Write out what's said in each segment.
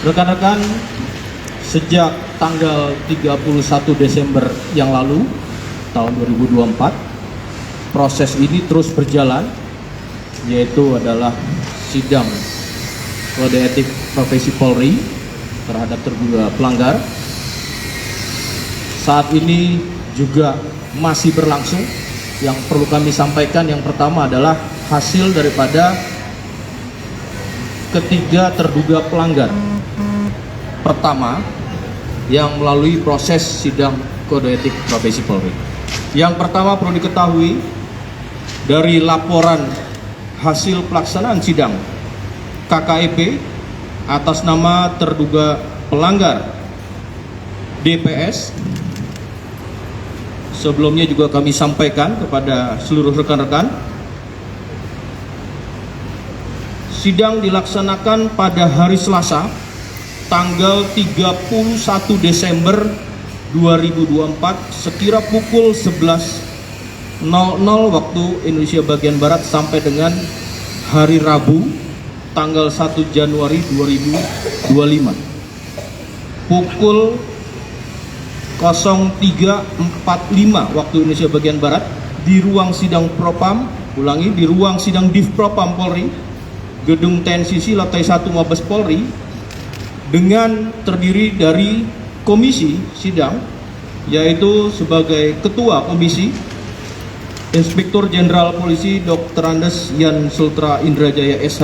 Rekan-rekan, sejak tanggal 31 Desember yang lalu, tahun 2024, proses ini terus berjalan, yaitu adalah sidang kode etik profesi Polri terhadap terduga pelanggar. Saat ini juga masih berlangsung. Yang perlu kami sampaikan yang pertama adalah hasil daripada ketiga terduga pelanggar pertama yang melalui proses sidang kode etik profesi Polri. Yang pertama perlu diketahui dari laporan hasil pelaksanaan sidang KKEP atas nama terduga pelanggar DPS. Sebelumnya juga kami sampaikan kepada seluruh rekan-rekan, sidang dilaksanakan pada hari Selasa tanggal 31 Desember 2024 sekira pukul 11.00 waktu Indonesia bagian Barat sampai dengan hari Rabu tanggal 1 Januari 2025 pukul 03.45 waktu Indonesia bagian Barat di ruang sidang Propam, di ruang sidang Div Propam Polri, Gedung TNCC lantai 1 Mabes Polri, dengan terdiri dari komisi sidang, yaitu sebagai ketua komisi Inspektur Jenderal Polisi Dr. Andes Yan Sultra Indrajaya SH,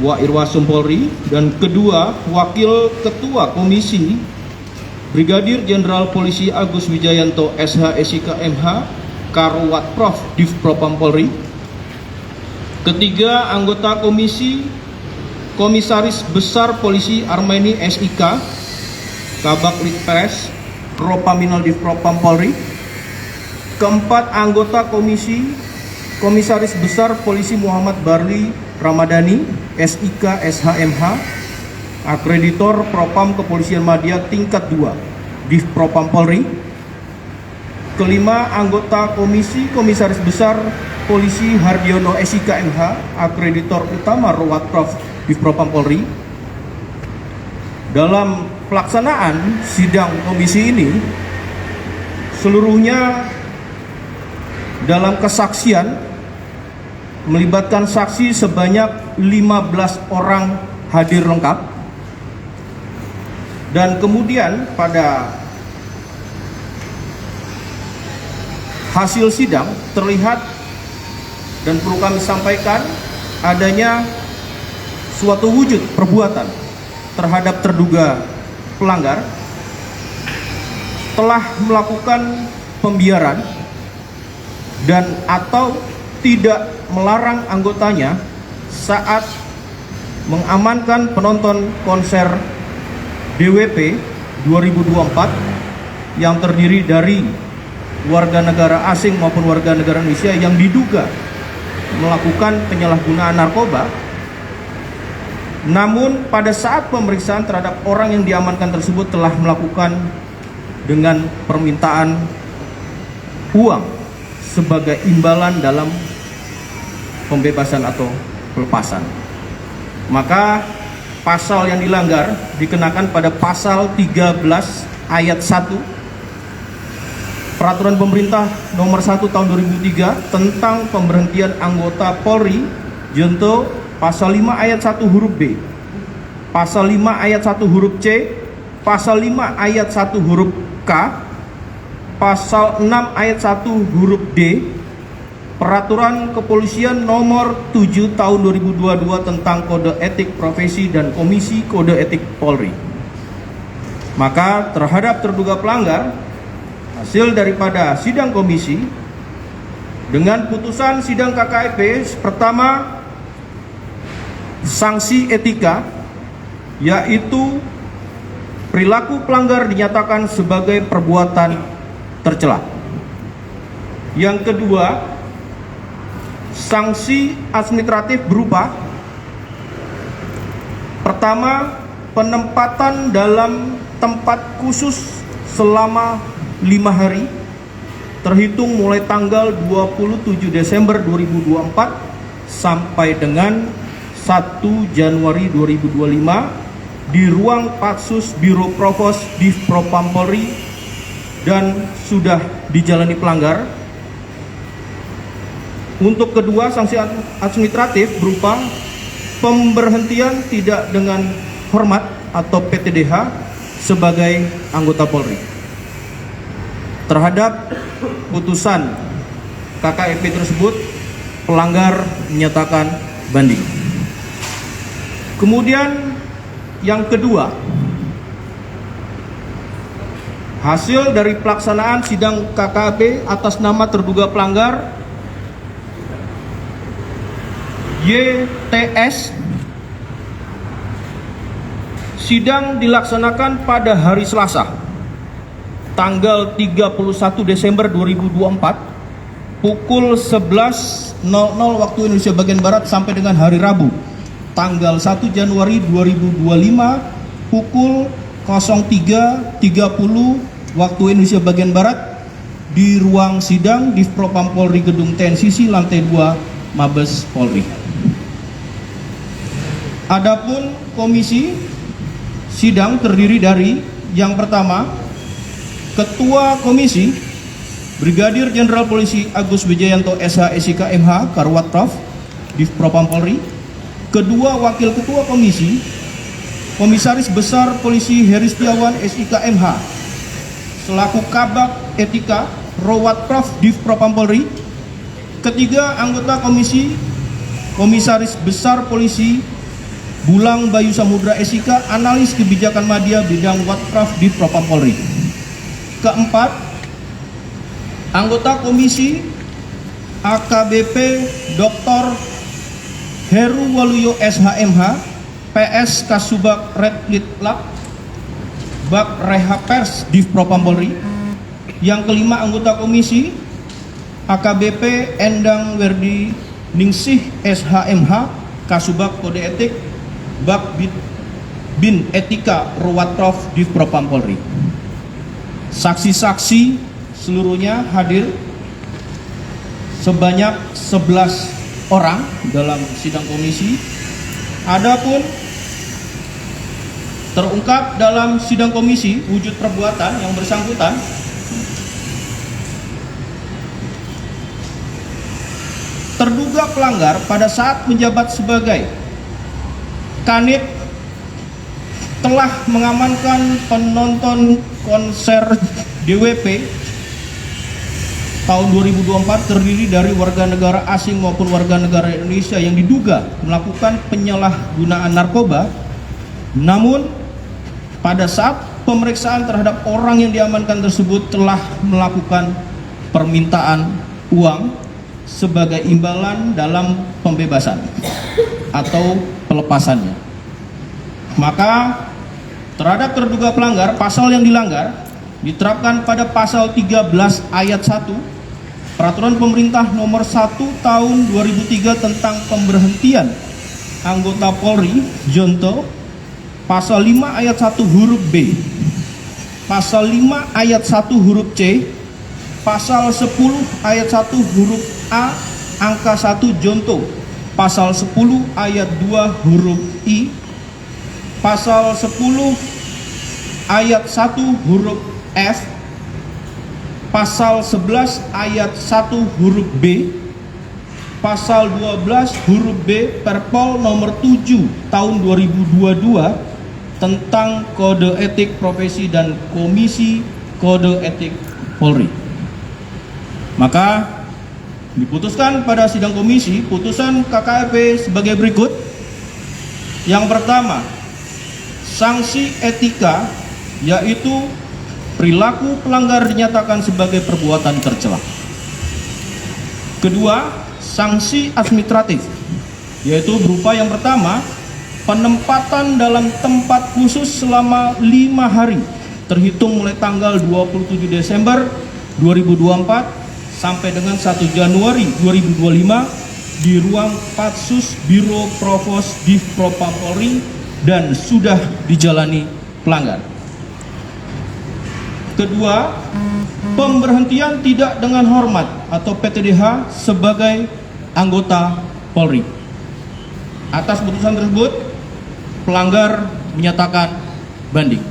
Wa Irwasum Polri, dan kedua wakil ketua komisi Brigadir Jenderal Polisi Agus Wijayanto SH SIK MH Karwat Prof Div Propam Polri. Ketiga anggota komisi Komisaris Besar Polisi Armeni SIK Kabak Litpres Propaminal Div Propam Polri. Keempat anggota komisi Komisaris Besar Polisi Muhammad Barli Ramadhani SIK SHMH Akreditor Propam Kepolisian Madya tingkat 2 Div Propam Polri. Kelima anggota komisi Komisaris Besar Polisi Hardiono SIK MH Akreditor Utama Rawat Prof Div Propam Polri. Dalam pelaksanaan sidang komisi ini seluruhnya dalam kesaksian melibatkan saksi sebanyak 15 orang hadir lengkap. Dan kemudian pada hasil sidang terlihat dan perlu kami sampaikan adanya suatu wujud perbuatan terhadap terduga pelanggar telah melakukan pembiaran dan atau tidak melarang anggotanya saat mengamankan penonton konser DWP 2024 yang terdiri dari warga negara asing maupun warga negara Indonesia yang diduga melakukan penyalahgunaan narkoba. Namun pada saat pemeriksaan terhadap orang yang diamankan tersebut telah melakukan dengan permintaan uang sebagai imbalan dalam pembebasan atau pelepasan. Maka pasal yang dilanggar dikenakan pada pasal 13 ayat 1 Peraturan Pemerintah Nomor 1 Tahun 2003 tentang pemberhentian anggota Polri junto pasal 5 ayat 1 huruf B, pasal 5 ayat 1 huruf C, pasal 5 ayat 1 huruf K, pasal 6 ayat 1 huruf D, Peraturan Kepolisian Nomor 7 Tahun 2022 tentang Kode Etik Profesi dan Komisi Kode Etik Polri. Maka terhadap terduga pelanggar, hasil daripada sidang komisi dengan putusan sidang KKEP pertama, sanksi etika, yaitu perilaku pelanggar dinyatakan sebagai perbuatan tercela. Yang kedua, sanksi administratif berupa pertama, penempatan dalam tempat khusus selama 5 hari terhitung mulai tanggal 27 Desember 2024 sampai dengan 1 Januari 2025 di ruang Patsus Biro Provos Div Propam Polri dan sudah dijalani pelanggar. Untuk kedua, sanksi administratif berupa pemberhentian tidak dengan hormat atau PTDH sebagai anggota Polri. Terhadap putusan KKEP tersebut, pelanggar menyatakan banding. Kemudian yang kedua, hasil dari pelaksanaan sidang KKEP atas nama terduga pelanggar YTS, sidang dilaksanakan pada hari Selasa tanggal 31 Desember 2024 pukul 11.00 waktu Indonesia bagian Barat sampai dengan hari Rabu tanggal 1 Januari 2025 pukul 03.30 waktu Indonesia bagian Barat di ruang sidang Div Propam Polri Gedung TNCC lantai 2 Mabes Polri. Adapun komisi sidang terdiri dari yang pertama, Ketua Komisi Brigadir Jenderal Polisi Agus Wijayanto SH SIK MH Karwat Prof Div Propam Polri. Kedua Wakil Ketua Komisi, Komisaris Besar Polisi Heri Setiawan SIK MH selaku Kabak Etika Rawat Prof Div Propam Polri. Ketiga anggota komisi, Komisaris Besar Polisi Bulang Bayu Samudra SIK Analis Kebijakan Madya Bidang Watpraf Div Propam Polri. Keempat, anggota komisi AKBP Dr. Heru Waluyo SHMH PS Kasubag Red Litlab Bab Reha Pers Div Propam Polri. Yang kelima, anggota komisi AKBP Endang Werdi Ningsih SHMH Kasubag Kode Etik Bab Bin Etika Ruwat Prof Div Propam Polri. Saksi-saksi seluruhnya hadir sebanyak 11 orang dalam sidang komisi. Adapun terungkap dalam sidang komisi wujud perbuatan yang bersangkutan terduga pelanggar pada saat menjabat sebagai Kanit telah mengamankan penonton konser DWP tahun 2024 terdiri dari warga negara asing maupun warga negara Indonesia yang diduga melakukan penyalahgunaan narkoba. Namun pada saat pemeriksaan terhadap orang yang diamankan tersebut telah melakukan permintaan uang sebagai imbalan dalam pembebasan atau pelepasannya. Maka terhadap terduga pelanggar, pasal yang dilanggar diterapkan pada pasal 13 ayat 1 Peraturan Pemerintah Nomor 1 Tahun 2003 tentang pemberhentian anggota Polri Jonto, pasal 5 ayat 1 huruf B, pasal 5 ayat 1 huruf C, pasal 10 ayat 1 huruf A angka 1 Jonto, pasal 10 ayat 2 huruf I, pasal 10 ayat 1 huruf F, pasal 11 ayat 1 huruf B, pasal 12 huruf B Perpol nomor 7 tahun 2022 tentang Kode Etik Profesi dan Komisi Kode Etik Polri. Maka diputuskan pada sidang komisi putusan KKEP sebagai berikut. Yang pertama, sanksi etika yaitu perilaku pelanggar dinyatakan sebagai perbuatan tercela. Kedua, sanksi administratif yaitu berupa yang pertama, penempatan dalam tempat khusus selama 5 hari terhitung mulai tanggal 27 Desember 2024 sampai dengan 1 Januari 2025 di ruang Patsus Biro Provos Div Propam Polri dan sudah dijalani pelanggar. Kedua, pemberhentian tidak dengan hormat atau PTDH sebagai anggota Polri. Atas putusan tersebut, pelanggar menyatakan banding.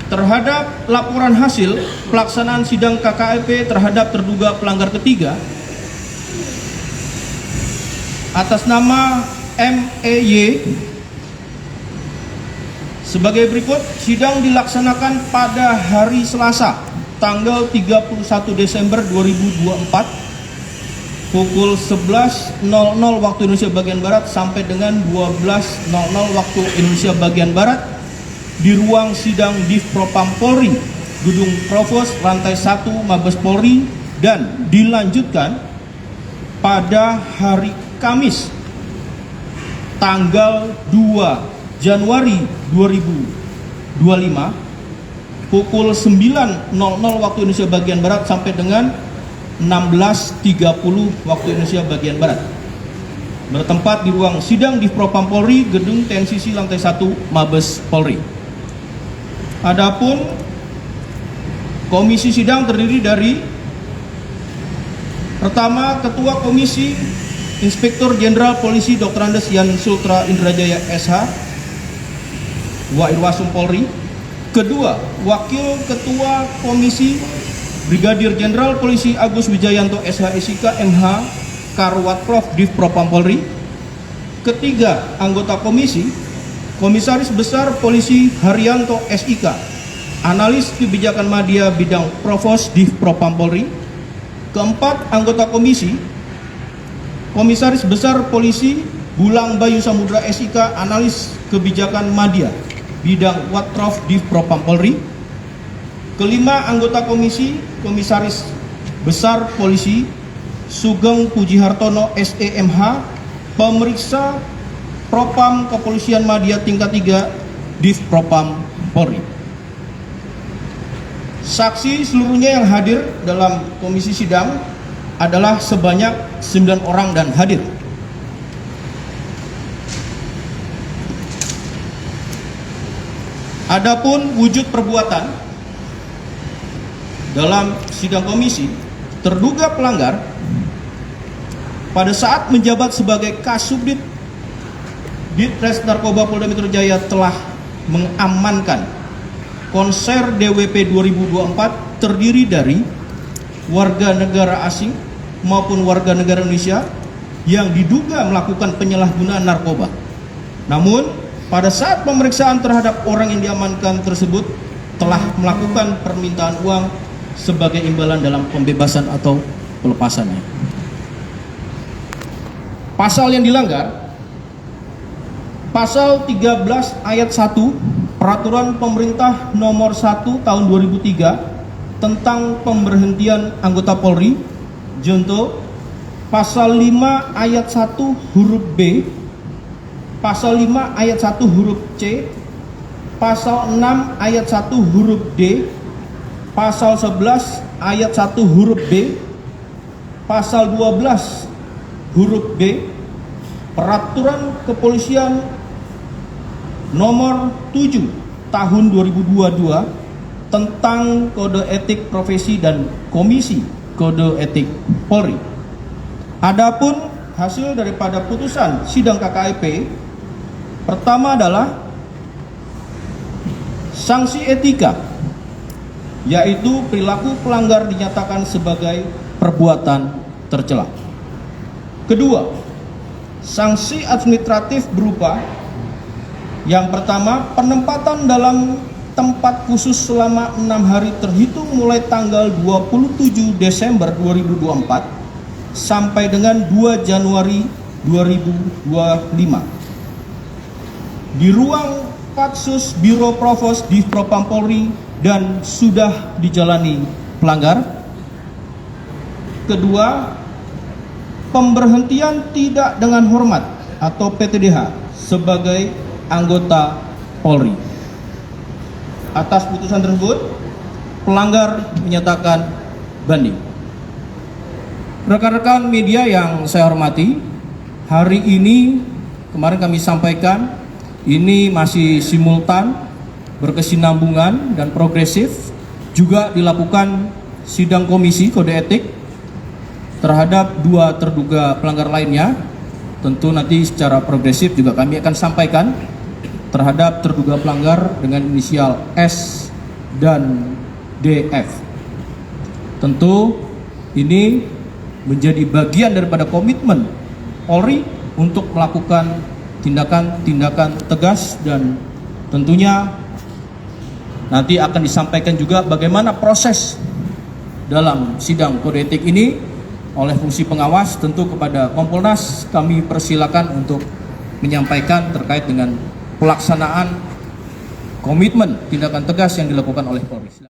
Terhadap laporan hasil pelaksanaan sidang KKEP terhadap terduga pelanggar ketiga atas nama MEY sebagai berikut. Sidang dilaksanakan pada hari Selasa tanggal 31 Desember 2024 pukul 11.00 waktu Indonesia bagian Barat sampai dengan 12.00 waktu Indonesia bagian Barat di ruang sidang Div Propam Polri, Gedung Provos, lantai 1 Mabes Polri, dan dilanjutkan pada hari Kamis tanggal 2 Januari 2025 pukul 9.00 waktu Indonesia bagian Barat sampai dengan 16.30 waktu Indonesia bagian Barat, bertempat di ruang sidang Div Propam Polri, Gedung TNCC lantai 1 Mabes Polri. Adapun komisi sidang terdiri dari pertama, Ketua Komisi Inspektur Jenderal Polisi Dr. Andes Yan Sultra Indrajaya SH Wairwasum Polri. Kedua, Wakil Ketua Komisi Brigadir Jenderal Polisi Agus Wijayanto SH SIK MH Karwat Prof Div Propam Polri. Ketiga, anggota komisi Komisaris Besar Polisi Haryanto SIK, Analis Kebijakan Madya Bidang Provos Div Propam Polri. Keempat, anggota komisi Komisaris Besar Polisi Bulang Bayu Samudra SIK, Analis Kebijakan Madya Bidang Watrov Div Propam Polri. Kelima, anggota komisi Komisaris Besar Polisi Sugeng Pujihartono SEMH, Pemeriksa Propam Kepolisian Madya tingkat 3 Div Propam Polri. Saksi seluruhnya yang hadir dalam komisi sidang adalah sebanyak 9 orang dan hadir. Adapun wujud perbuatan dalam sidang komisi, terduga pelanggar pada saat menjabat sebagai Kasubdit Ditres Narkoba Polda Metro Jaya telah mengamankan konser DWP 2024 terdiri dari warga negara asing maupun warga negara Indonesia yang diduga melakukan penyalahgunaan narkoba. Namun, pada saat pemeriksaan terhadap orang yang diamankan tersebut telah melakukan permintaan uang sebagai imbalan dalam pembebasan atau pelepasannya. Pasal yang dilanggar Pasal 13 ayat 1 Peraturan Pemerintah Nomor 1 Tahun 2003 tentang pemberhentian anggota Polri, junto Pasal 5 ayat 1 huruf B, Pasal 5 ayat 1 huruf C, Pasal 6 ayat 1 huruf D, Pasal 11 ayat 1 huruf B, Pasal 12 huruf B, Peraturan Kepolisian Nomor 7 Tahun 2022 tentang Kode Etik Profesi dan Komisi Kode Etik Polri. Adapun hasil daripada putusan sidang KKEP, pertama adalah sanksi etika, yaitu perilaku pelanggar dinyatakan sebagai perbuatan tercela. Kedua, sanksi administratif berupa yang pertama, penempatan dalam tempat khusus selama 6 hari terhitung mulai tanggal 27 Desember 2024 sampai dengan 2 Januari 2025 di ruang Patsus Biro Provos Div Propam Polri dan sudah dijalani pelanggar. Kedua, pemberhentian tidak dengan hormat atau PTDH sebagai anggota Polri. Atas putusan tersebut, pelanggar menyatakan banding. Rekan-rekan media yang saya hormati, hari ini kemarin kami sampaikan ini masih simultan, berkesinambungan dan progresif, juga dilakukan sidang komisi kode etik terhadap 2 terduga pelanggar lainnya. Tentu nanti secara progresif juga kami akan sampaikan terhadap terduga pelanggar dengan inisial S dan DF. Tentu ini menjadi bagian daripada komitmen Polri untuk melakukan tindakan-tindakan tegas, dan tentunya nanti akan disampaikan juga bagaimana proses dalam sidang kode etik ini oleh fungsi pengawas. Tentu kepada Kompolnas kami persilakan untuk menyampaikan terkait dengan pelaksanaan komitmen tindakan tegas yang dilakukan oleh Polri.